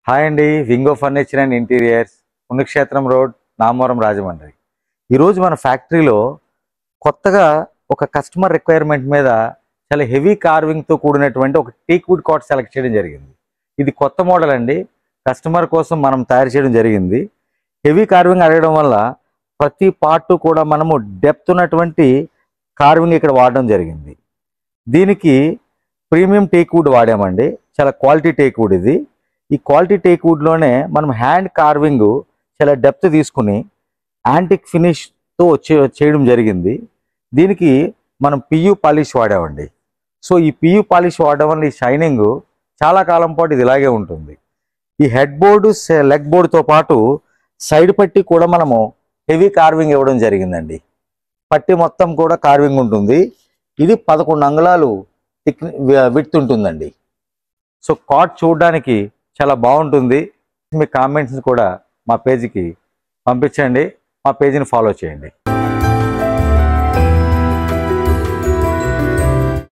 Hi అండి, వింగో furniture and interiors, పుణ్యక్షేత్రం road, Namavaram, Rajahmundry. ఈరోజు మన ఫ్యాక్టరీలో కొత్తగా ఒక కస్టమర్ రిక్వైర్మెంట్ మీద చాలా హెవీ కార్వింగ్తో కూడినటువంటి ఒక టీక్ వుడ్ కాట్ సెలెక్ట్ చేయడం జరిగింది. ఇది కొత్త మోడల్ అండి, కస్టమర్ కోసం మనం తయారు చేయడం జరిగింది. హెవీ కార్వింగ్ అడగడం వల్ల ప్రతి పార్ట్ కూడా మనము డెప్త్ ఉన్నటువంటి కార్వింగ్ ఇక్కడ వాడడం జరిగింది. దీనికి ప్రీమియం టేక్ వుడ్ వాడామండి, చాలా క్వాలిటీ టేక్ వుడ్ ఇది. ఈ క్వాలిటీ టేక్ వుడ్లోనే మనం హ్యాండ్ కార్వింగ్ చాలా డెప్త్ తీసుకుని యాంటిక్ ఫినిష్తో చేయడం జరిగింది. దీనికి మనం పియు పాలిష్ వాడామండి. సో ఈ పియు పాలిష్ వాడడం వల్ల ఈ షైనింగ్ చాలా కాలం పాటు ఇది ఇలాగే ఉంటుంది. ఈ హెడ్ బోర్డు, లెగ్ బోర్డుతో పాటు సైడ్ పట్టి కూడా మనము హెవీ కార్వింగ్ ఇవ్వడం జరిగిందండి. పట్టి మొత్తం కూడా కార్వింగ్ ఉంటుంది. ఇది 11 అంగుళాలు విడ్త్ ఉంటుందండి. సో కాట్ చూడడానికి చాలా బాగుంటుంది. మీ కామెంట్స్ కూడా మా పేజీకి పంపించండి, మా పేజీని ఫాలో చేయండి.